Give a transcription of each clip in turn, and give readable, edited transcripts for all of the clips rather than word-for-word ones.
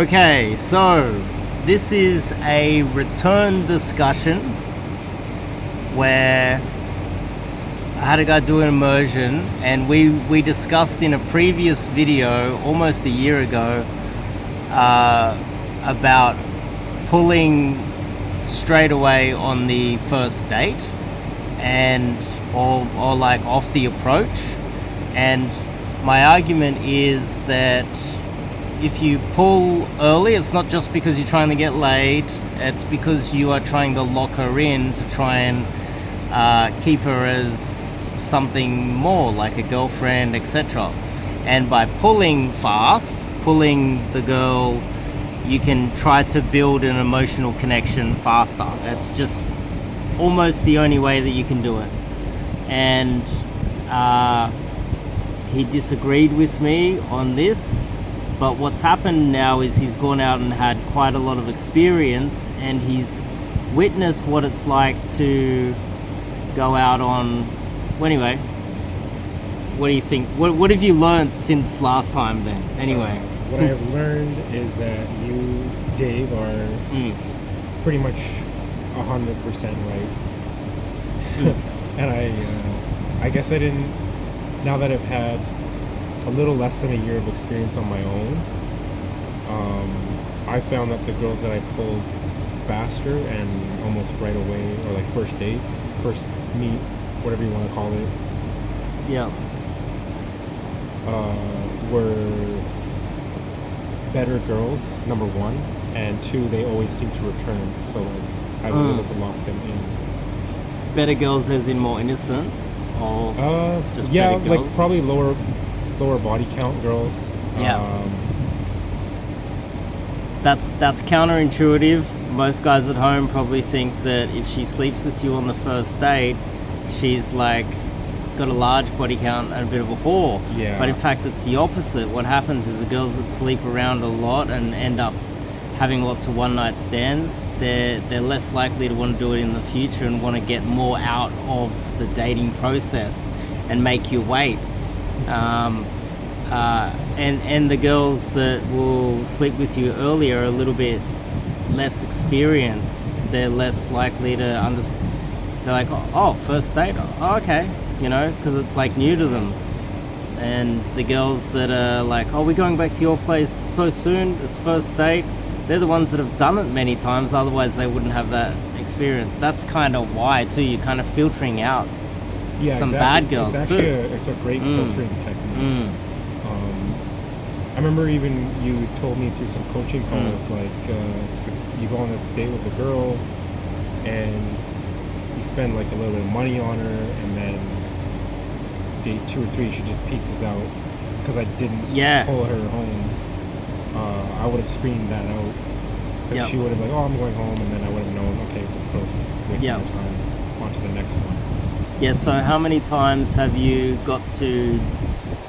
Okay, so this is a return discussion where I had a guy do an immersion, and we discussed in a previous video almost a year ago about pulling straight away on the first date and or like off the approach. And my argument is that if you pull early, it's not just because you're trying to get laid, it's because you are trying to lock her in to try and keep her as something more, like a girlfriend, etc. And by pulling fast, pulling the girl, you can try to build an emotional connection faster. That's just almost the only way that you can do it. And he disagreed with me on this. But what's happened now is he's gone out and had quite a lot of experience, and he's witnessed what it's like to go out on... Well, anyway, what do you think? What have you learned since last time then? Anyway. What I've learned is that you, Dave, are pretty much 100% right. And I guess I didn't... Now that I've had a little less than a year of experience on my own, I found that the girls that I pulled faster and almost right away, or like first date, first meet, whatever you want to call it, were better girls, number one, and two, they always seem to return, so like I was able to lock them in. Better girls as in more innocent? Or just yeah, better girls? like probably lower body count girls. That's counterintuitive. Most guys at home probably think that if she sleeps with you on the first date, she's like got a large body count and a bit of a whore. Yeah. But in fact, it's the opposite. What happens is the girls that sleep around a lot and end up having lots of one-night stands, they're less likely to want to do it in the future and want to get more out of the dating process and make you wait. And the girls that will sleep with you earlier are a little bit less experienced. They're less likely to understand. They're like, oh, first date? Oh, okay. You know, because it's like new to them. And the girls that are like, oh, we're going back to your place so soon, it's first date, they're the ones that have done it many times, otherwise they wouldn't have that experience. That's kind of why, too, you're kind of filtering out some bad girls, it's too. It's a great filtering technique. I remember even you told me through some coaching calls, like you go on this date with a girl and you spend like a little bit of money on her, and then date 2 or 3 she just pieces out because I didn't pull her home. I would have screened that out, because she would have been like, oh, I'm going home, and then I would have known, okay, this girl's wasting my time, on to the next one. Yeah, so how many times have you got to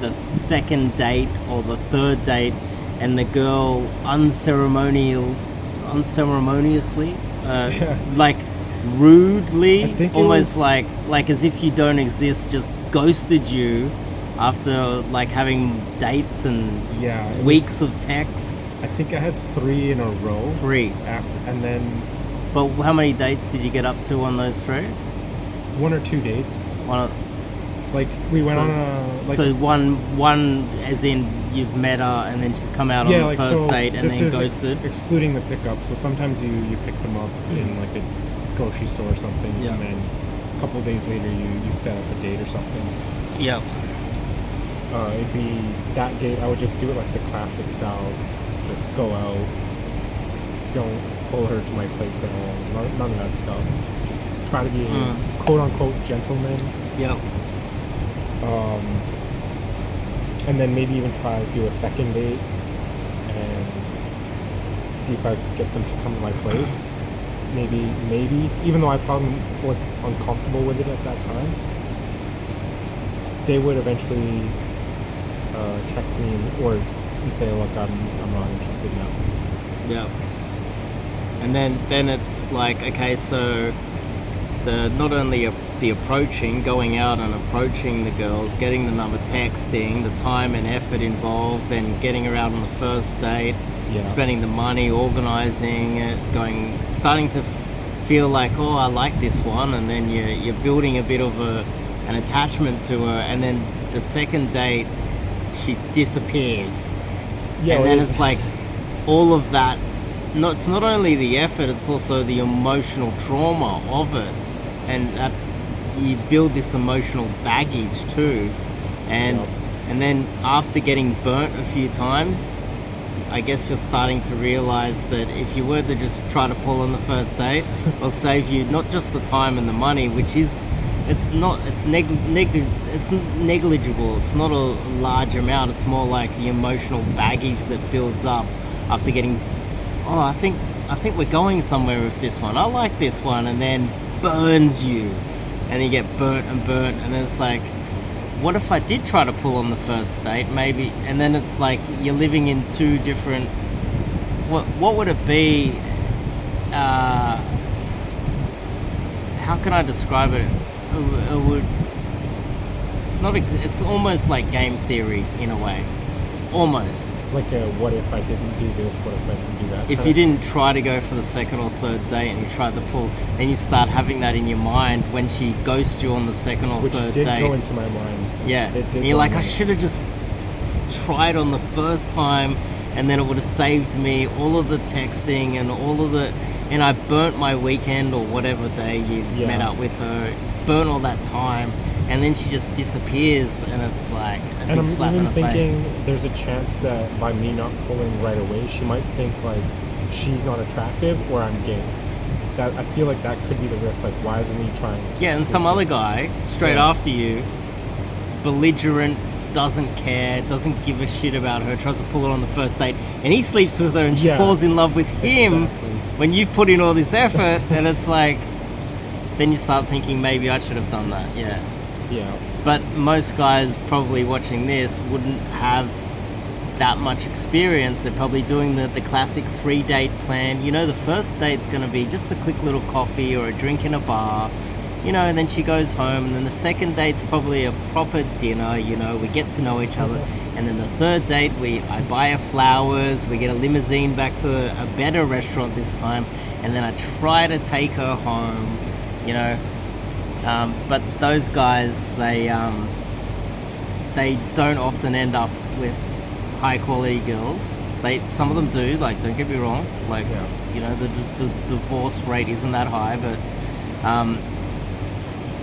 the second date or the third date and the girl unceremoniously, like rudely, almost like as if you don't exist, just ghosted you after like having dates and weeks of texts? I think I had 3 in a row. 3. And then... But how many dates did you get up to on those 3? 1 or 2 dates. Like we went on a... Like, so one as in you've met her and then she's come out on the first date and then ghosted? Excluding the pickup. So sometimes you pick them up in like a grocery store or something, and then a couple of days later you set up a date or something. Yep. It'd be that date, I would just do it like the classic style. Just go out. Don't pull her to my place at all. None of that stuff. Just try to be a quote-unquote gentleman. Yep. And then maybe even try to do a second date and see if I get them to come to my place. Maybe, even though I probably was uncomfortable with it at that time, they would eventually text me and say, look, I'm not interested now. Yeah. And then it's like, okay, so not only the approaching, going out and approaching the girls, getting the number, texting, the time and effort involved, then getting her out on the first date, Yeah. spending the money, organizing it, starting to feel like, oh, I like this one, and then you're building a bit of an attachment to her, and then the second date she disappears, Yeah, and then it's like all of that. It's not only the effort, it's also the emotional trauma of it, and that you build this emotional baggage too, and Yep. and then after getting burnt a few times, I guess you're starting to realize that if you were to just try to pull on the first date, it'll save you not just the time and the money, which is it's negligible. It's not a large amount. It's more like the emotional baggage that builds up after getting. Oh, I think we're going somewhere with this one. I like this one, and then burns you, and you get burnt, and then it's like, what if I did try to pull on the first date, maybe? And then it's like you're living in two different. What would it be? How can I describe it? It would. It's not. It's almost like game theory in a way, almost. Like a what if I didn't do this? What if I didn't do that? If you didn't try to go for the second or third date and you tried to pull, and you start having that in your mind when she ghosts you on the second or Which third did date. go into my mind. Yeah, It did and you're go like, in I my- should have just tried on the first time, and then it would have saved me all of the texting and all of the, and I burnt my weekend or whatever day you Yeah. met up with her, burnt all that time, and then she just disappears, and it's like a And big I'm slap in even the thinking face. there's a chance that by me not pulling right away, she might think like she's not attractive or I'm gay. That I feel like that could be the risk. Like, why isn't he trying to Yeah, and sleep some with- other guy straight Yeah. after you, belligerent, doesn't care, doesn't give a shit about her, tries to pull her on the first date, and he sleeps with her, and she Yeah. falls in love with him Exactly. when you've put in all this effort, and it's like, then you start thinking maybe I should have done that. Yeah, Yeah. but most guys probably watching this wouldn't have that much experience. They're probably doing the classic 3-date plan. You know, the first date's going to be just a quick little coffee or a drink in a bar, you know, and then she goes home, and then the second date's probably a proper dinner, you know, we get to know each other, and then the third date I buy her flowers, we get a limousine back to a better restaurant this time, and then I try to take her home, you know. But those guys, they don't often end up with high quality girls. Some of them do, like, don't get me wrong, like, Yeah. you know, the divorce rate isn't that high, but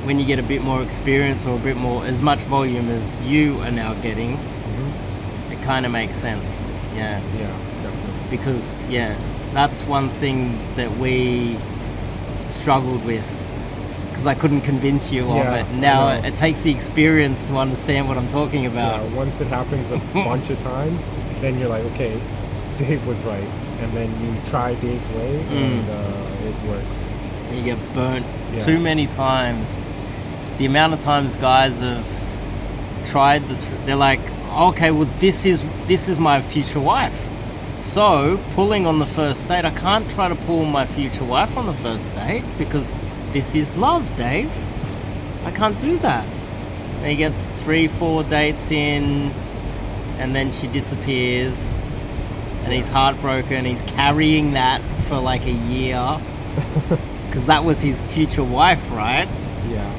when you get a bit more experience or a bit more, as much volume as you are now getting, Mhm. it kind of makes sense. Yeah, Yeah, definitely. because yeah, that's one thing that we struggled with, because I couldn't convince you of Yeah, it. I Now know. it takes the experience to understand what I'm talking about. Yeah, once it happens a bunch of times, then you're like, okay, Dave was right, and then you try Dave's way, and it works. You get burnt Yeah. too many times. The amount of times guys have tried this, they're like, okay, well this is my future wife. So pulling on the first date, I can't try to pull my future wife on the first date because this is love, Dave. I can't do that. And he gets 3-4 dates in, and then she disappears, and he's heartbroken. He's carrying that for like a year. Because that was his future wife, right? Yeah.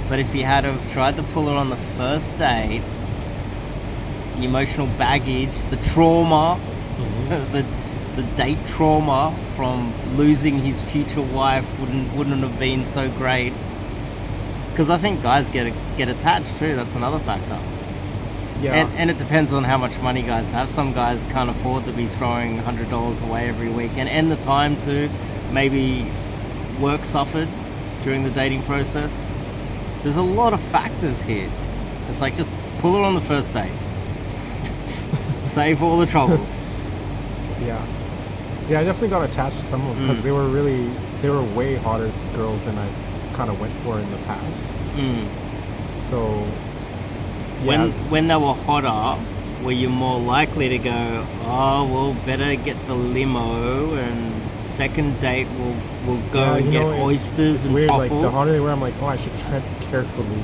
But if he had have tried to pull her on the first date, the emotional baggage, the trauma, the date trauma from losing his future wife wouldn't have been so great. Because I think guys get attached too. That's another factor. Yeah. And it depends on how much money guys have. Some guys can't afford to be throwing $100 away every weekend, and the time to maybe work suffered during the dating process. There's a lot of factors here. It's like, just pull her on the first date. Save all the troubles. Yeah. Yeah, I definitely got attached to some of them because they were way hotter girls than I kind of went for in the past. Mm. So, yeah. When they were hotter, were you more likely to go, oh, well, better get the limo, and second date we'll go Yeah, and you get know, oysters it's and weird, truffles? like the hotter they were, I'm like, oh, I should tread carefully.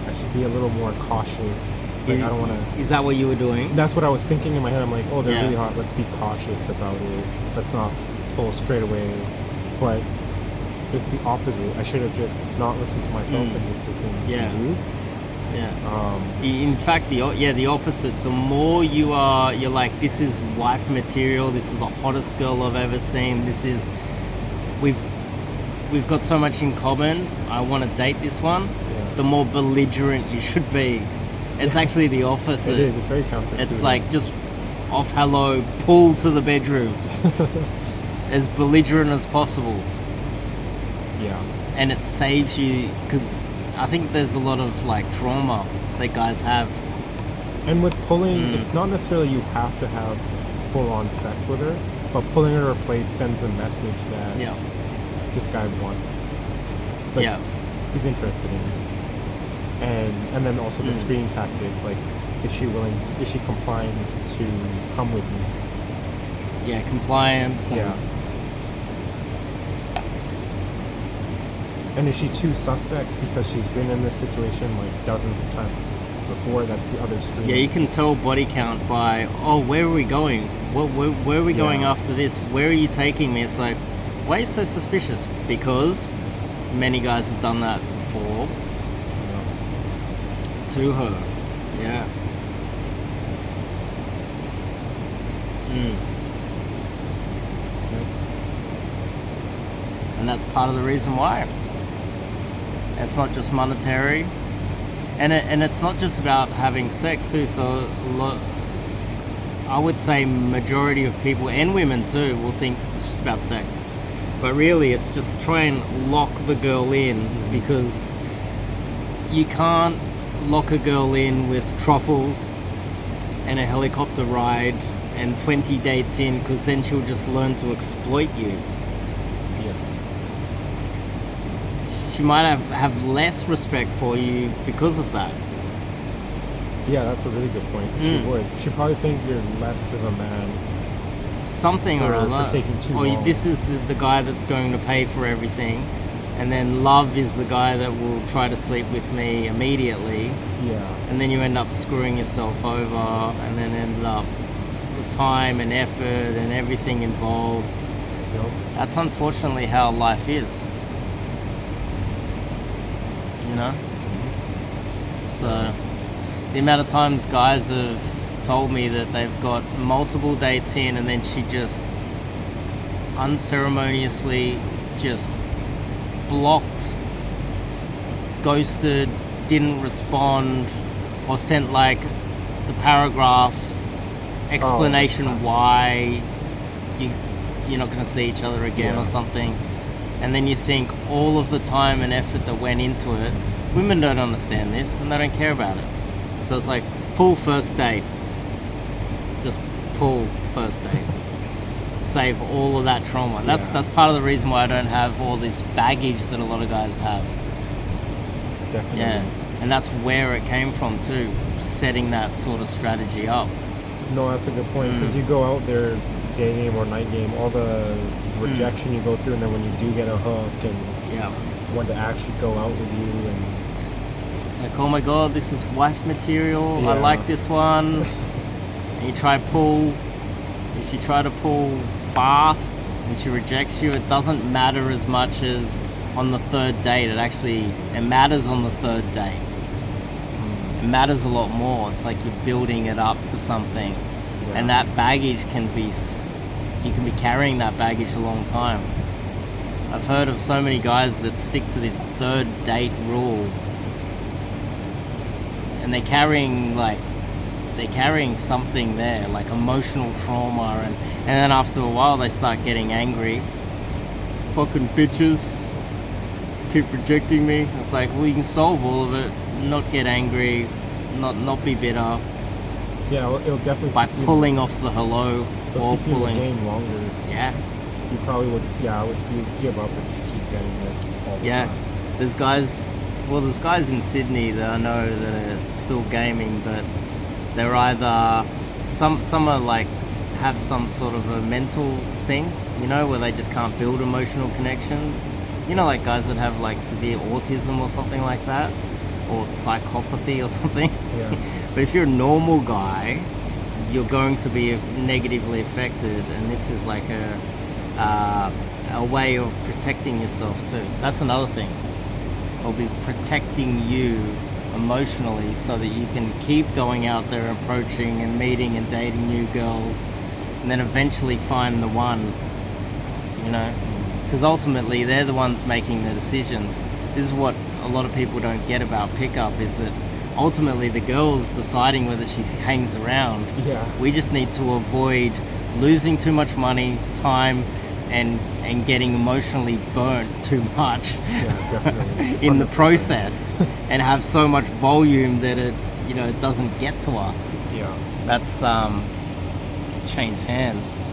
I should be a little more cautious. Like, I don't want to. Is that what you were doing? That's what I was thinking in my head. I'm like, oh, they're Yeah. really hot. Let's be cautious about it. Let's not pull straight away. But it's the opposite. I should have just not listened to myself and just listened Yeah. to you. Yeah. In fact, the opposite. The more you're like, this is wife material. This is the hottest girl I've ever seen. We've got so much in common. I want to date this one. Yeah. The more belligerent you should be. It's actually the opposite. It is. It's very counterintuitive. It's like just off hello, pull to the bedroom, as belligerent as possible, Yeah. and it saves you because I think there's a lot of like trauma that guys have. And with pulling, it's not necessarily you have to have full-on sex with her, but pulling her to her place sends the message that Yeah, this guy wants, like, yeah, he's interested in you. And then also the screening tactic, like, is she compliant to come with me? yeah. Compliance. And, Yeah. And is she too suspect because she's been in this situation like dozens of times before? That's the other screen. Yeah, you can tell body count by, oh, where are we going? Where are we going Yeah. after this? Where are you taking me? It's like, why are you so suspicious? Because many guys have done that before to her. Yeah. And that's part of the reason why. It's not just monetary, and it's not just about having sex too. So I would say majority of people and women too will think it's just about sex, but really it's just to try and lock the girl in, because you can't lock a girl in with truffles and a helicopter ride and 20 dates in, because then she'll just learn to exploit you. Yeah. She might have less respect for you because of that. Yeah, that's a really good point. She would. She'd probably think you're less of a man. Something For- or for other. taking too or long. this is the guy that's going to pay for everything, and then love is the guy that will try to sleep with me immediately, Yeah. and then you end up screwing yourself over, and then end up with time and effort and everything involved. You know? That's unfortunately how life is. You know? So, the amount of times guys have told me that they've got multiple dates in and then she just unceremoniously just blocked, ghosted, didn't respond, or sent like the paragraph explanation classic. why you're not going to see each other again Yeah. or something, and then you think all of the time and effort that went into it. Women don't understand this and they don't care about it, so it's like pull first date, just pull first date. Save all of that trauma. That's Yeah. that's part of the reason why I don't have all this baggage that a lot of guys have. Definitely. Yeah, and that's where it came from too, setting that sort of strategy up. No, that's a good point, because you go out there day game or night game, all the rejection you go through, and then when you do get a hook and Yeah, want to actually go out with you, and it's like, oh my god, this is wife material. I Yeah. like this one. And you try pull. If you try to pull fast and she rejects you, it doesn't matter as much as on the third date. It matters on the third date. It matters a lot more. It's like you're building it up to something, Yeah. and that baggage you can be carrying that baggage a long time. I've heard of so many guys that stick to this third date rule, and they're carrying something there, like emotional trauma, and then after a while they start getting angry. Fucking bitches keep rejecting me. It's like, well, you can solve all of it, not get angry, not be bitter, yeah, it'll definitely by keep you- pulling off the hello it'll or keep you in the pulling. game longer. Yeah, You probably would. Yeah, you give up if you keep getting this all the yeah. time. There's guys in Sydney that I know that are still gaming, but they're either some are like have some sort of a mental thing, you know, where they just can't build emotional connection. You know, like guys that have like severe autism or something like that. or psychopathy or something. Yeah. But if you're a normal guy, you're going to be negatively affected, and this is like a way of protecting yourself too. That's another thing. It'll be protecting you emotionally so that you can keep going out there, approaching and meeting and dating new girls, and then eventually find the one, you know, because ultimately they're the ones making the decisions. This is what a lot of people don't get about pickup, is that ultimately the girl's deciding whether she hangs around. Yeah. We just need to avoid losing too much money, time, and getting emotionally burnt too much Yeah, definitely. in the 100%. process, and have so much volume that it doesn't get to us. Yeah. That's change hands.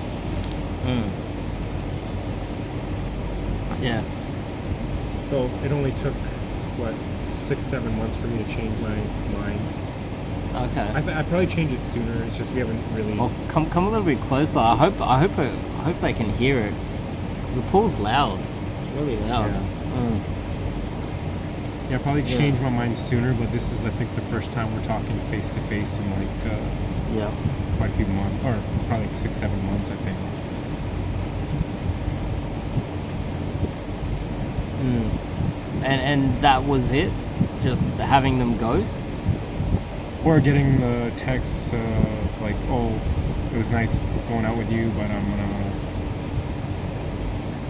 Yeah. So it only took, what, 6-7 months for me to change my mind. Okay. I'd probably change it sooner. It's just we haven't really. Well, come a little bit closer. I hope they can hear it, because the pool's loud. It's really loud. Yeah. Yeah, I'll probably change my mind sooner, but this is, I think, the first time we're talking face to face in like Yeah. quite a few months, or probably like 6-7 months, I think. And that was it? Just having them ghost? Or getting the text like, oh, it was nice going out with you, but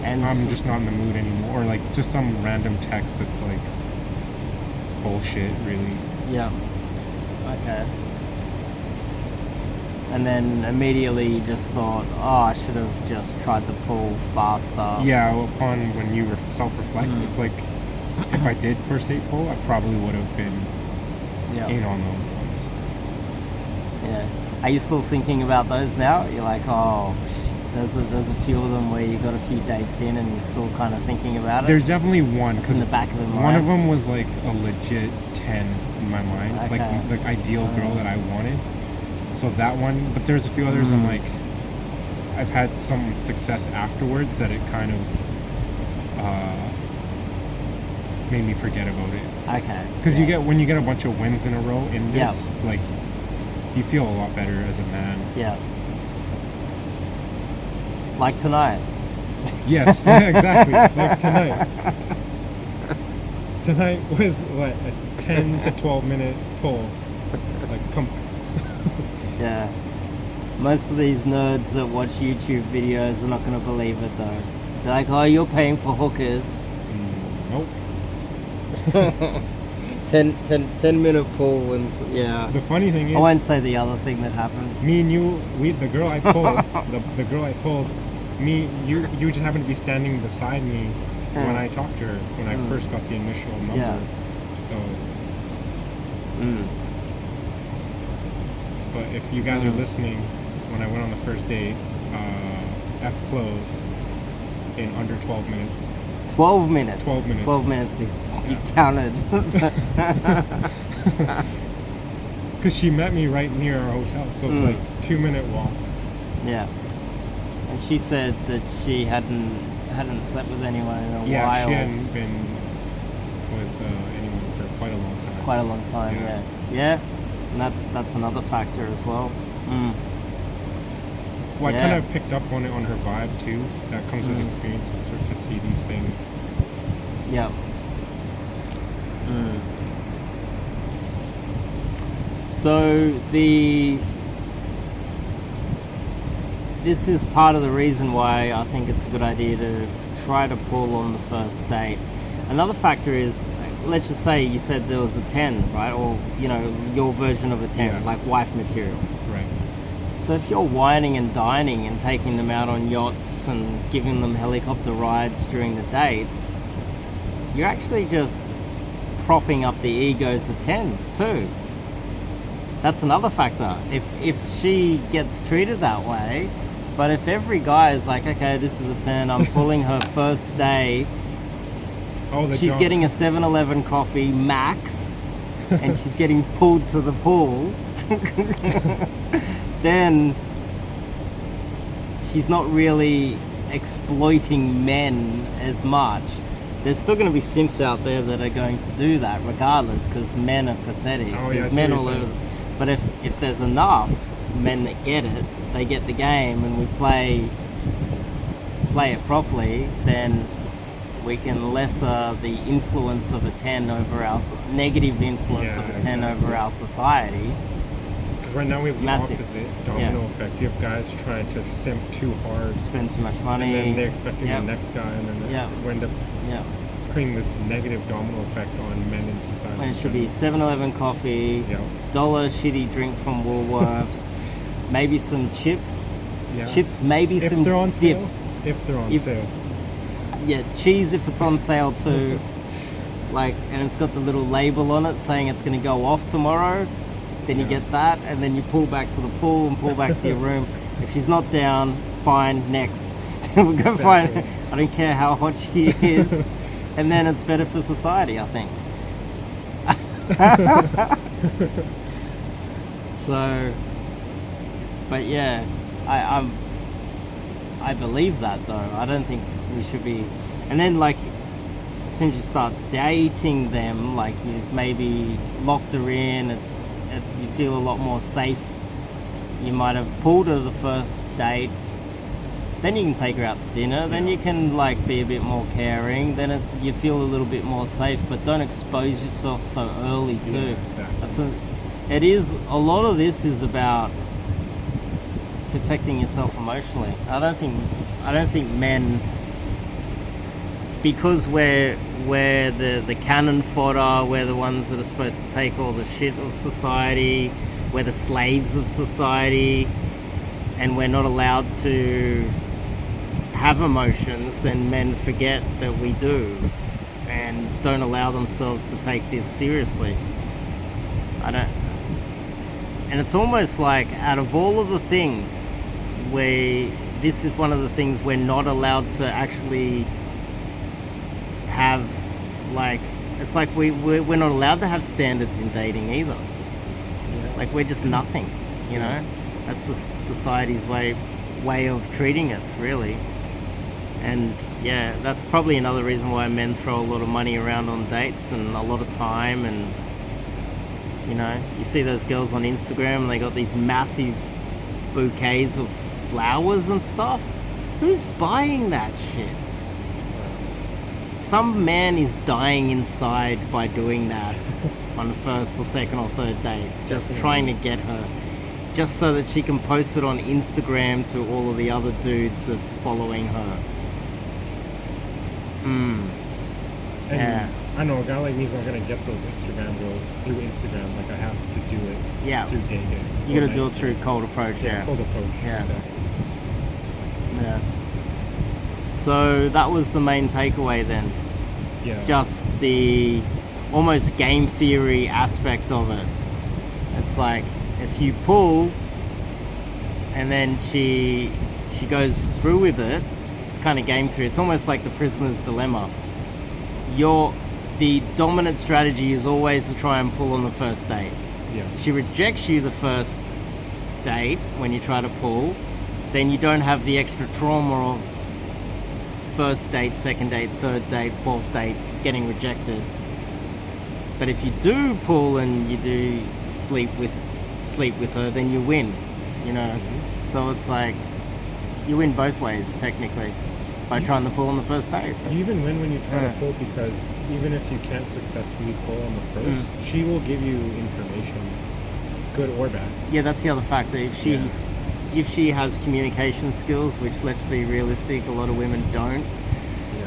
I'm just not in the mood anymore. Or like just some random text that's like bullshit, really. Yeah. Okay. And then immediately you just thought, oh, I should have just tried to pull faster. Yeah, upon when you self-reflect, it's like, if I did first date pull, I probably would have been in on those ones. Yeah. Are you still thinking about those now? You're like, oh, there's a few of them where you got a few dates in and you're still kind of thinking about it? There's definitely one, It's in the back of the mind. one of them was like a legit 10 in my mind, Okay. like the ideal girl that I wanted. So that one, but there's a few others I'm like, I've had some success afterwards that it kind of made me forget about it. Okay. Because when you get a bunch of wins in a row in this, like, you feel a lot better as a man. Yeah. Like tonight. Yes, exactly. Like tonight. Tonight was what, a 10 to 12 minute pull. Like, come. Yeah. Most of these nerds that watch YouTube videos are not going to believe it though. They're like, oh, you're paying for hookers. Nope. 10-minute pull and yeah. The funny thing is, I won't say the other thing that happened. me and you, the girl I pulled, the girl I pulled, you just happened to be standing beside me when I talked to her, when I first got the initial number. Yeah. So, but if you guys are listening, when I went on the first date, F close in under 12 minutes. 12 minutes. 12 minutes. 12 minutes. You counted. Because she met me right near our hotel, so it's like 2-minute walk. Yeah. And she said that she hadn't slept with anyone in a while. Yeah, she hadn't been with anyone for quite a long time. Quite a long time, yeah. Yeah. And that's another factor as well. Well, I Yeah. kind of picked up on it on her vibe too. That comes with experience, to start to see these things. Yeah. So this is part of the reason why I think it's a good idea to try to pull on the first date. Another factor is, let's just say you said there was a 10, right? Or, your version of a 10, like wife material. Right. So if you're whining and dining and taking them out on yachts and giving them helicopter rides during the dates, you're actually just propping up the egos of 10s too. That's another factor. If she gets treated that way, but if every guy is like, okay, this is a 10, I'm pulling her first day, she's getting a 7-Eleven coffee max, and she's getting pulled to the pool, then she's not really exploiting men as much. there's still going to be simps out there that are going to do that regardless, because men are pathetic. Oh, yeah, I There's see men what all you're over. saying. But if there's enough men that get it, they get the game, and we play it properly, then we can lesser the influence of a 10 over our negative influence Yeah, of a 10 exactly. over our society. Because right now we have the Massive. opposite domino effect. You have guys trying to simp too hard, Spend too much and money. then they're expecting Yep. the next guy, and then Yep. we end up Yeah. creating this negative domino effect on men in society. When it should be 7-Eleven coffee, Yeah. dollar shitty drink from Woolworths, maybe some chips. Yeah. Chips, maybe If some they're on dip. sale. If they're on If- sale. Yeah, cheese if it's on sale too. Like, and it's got the little label on it saying it's going to go off tomorrow. Then you Yeah. get that, and then you pull back to the pool and pull back to your room. If she's not down, fine, next. We'll go find. Exactly. I don't care how hot she is, and then it's better for society, I think. So, but yeah, I believe that though. I don't think we should be. And then like, as soon as you start dating them, like you've maybe locked her in, you feel a lot more safe. You might have pulled her the first date. Then you can take her out to dinner. Then Yeah. you can like be a bit more caring. Then you feel a little bit more safe. But don't expose yourself so early too. Yeah, exactly. It is a lot of this is about protecting yourself emotionally. I don't think men, because we're the cannon fodder, we're the ones that are supposed to take all the shit of society, we're the slaves of society, and we're not allowed to have emotions, then men forget that we do and don't allow themselves to take this seriously. And it's almost like out of all of the things, this is one of the things we're not allowed to actually have, like, it's like we're not allowed to have standards in dating either. Yeah. Like, we're just nothing, you know? That's the society's way of treating us, really. And yeah, that's probably another reason why men throw a lot of money around on dates and a lot of time. And you know, you see those girls on Instagram and they got these massive bouquets of flowers and stuff. Who's buying that shit? Some man is dying inside by doing that on the first or second or third date, just Definitely. trying to get her, just so that she can post it on Instagram to all of the other dudes that's following her. And Yeah. I know a guy like me is not gonna get those Instagram girls through Instagram. Like I have to do it Yeah, through dating. you gotta do it through cold approach. Yeah. Cold approach. Yeah. Exactly. Yeah. So that was the main takeaway then. Yeah. Just the almost game theory aspect of it. It's like if you pull and then she goes through with it, it's kind of game theory. It's almost like the prisoner's dilemma. The dominant strategy is always to try and pull on the first date. Yeah. She rejects you the first date when you try to pull, then you don't have the extra trauma of first date, second date, third date, fourth date getting rejected. But if you do pull and you do sleep with her, then you win, you know. So it's like you win both ways technically by trying to pull on the first date. You even win when you try Yeah. to pull, because even if you can't successfully pull on the first, she will give you information, good or bad. Yeah, that's the other factor. If she has communication skills, which, let's be realistic, a lot of women don't. Yeah.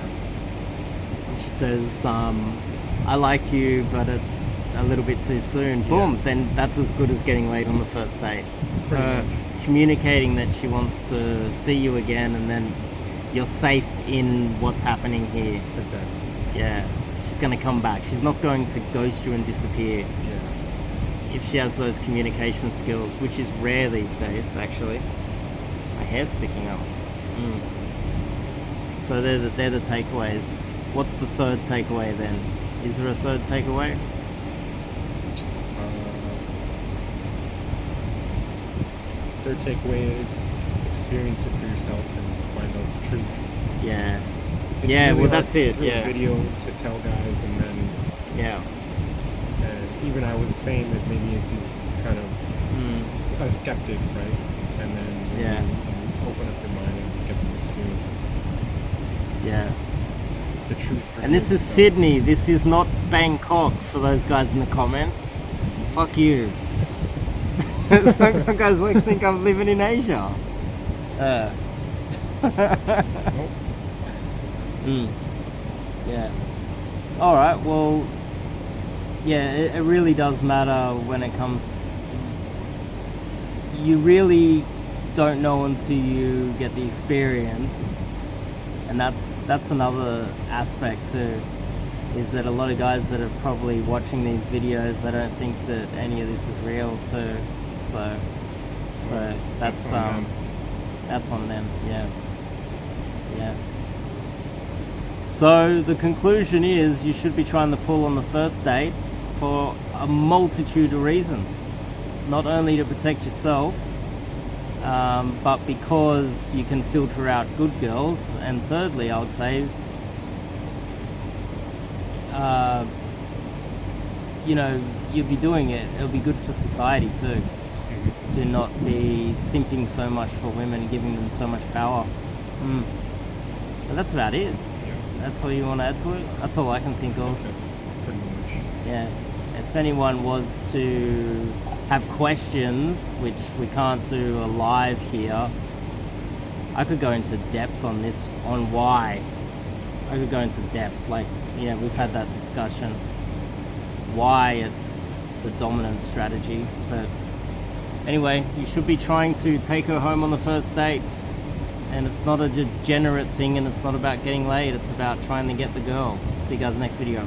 And she says, I like you, but it's a little bit too soon. Boom, then that's as good as getting laid on the first date. Pretty Her much. communicating that she wants to see you again, and then you're safe in what's happening here. Exactly. Yeah, she's going to come back. She's not going to ghost you and disappear. Yeah. If she has those communication skills, which is rare these days, actually. My hair's sticking up. So they're the takeaways. What's the third takeaway then? Is there a third takeaway? Third takeaway is experience it for yourself and find out the truth. Yeah. It's Yeah, really well, hard that's it, through yeah. a video to tell guys, and then Yeah. even I was the same as maybe as these kind of Mm. skeptics, right? And then Yeah. you open up your mind and get some experience. Yeah. The truth. And this is reveals itself. Sydney. This is not Bangkok for those guys in the comments. Fuck you. some guys like think I'm living in Asia. Nope. Yeah. All right. Well, yeah, it really does matter when it comes to. You really don't know until you get the experience, and that's another aspect too. Is that a lot of guys that are probably watching these videos, they don't think that any of this is real too. So that's on them. that's on them. Yeah. Yeah. So the conclusion is you should be trying to pull on the first date for a multitude of reasons. Not only to protect yourself, but because you can filter out good girls. And thirdly, I would say, you know, you'll be doing it. It'll be good for society too, to not be simping so much for women and giving them so much power. But that's about it. Yeah, That's all you want to add to it? That's all I can think of. that's pretty much. Yeah. If anyone was to have questions, which we can't do a live here, I could go into depth on this, on why. I could go into depth. Like, yeah, we've had that discussion. Why it's the dominant strategy. But anyway, you should be trying to take her home on the first date. And it's not a degenerate thing, and it's not about getting laid. It's about trying to get the girl. See you guys next video.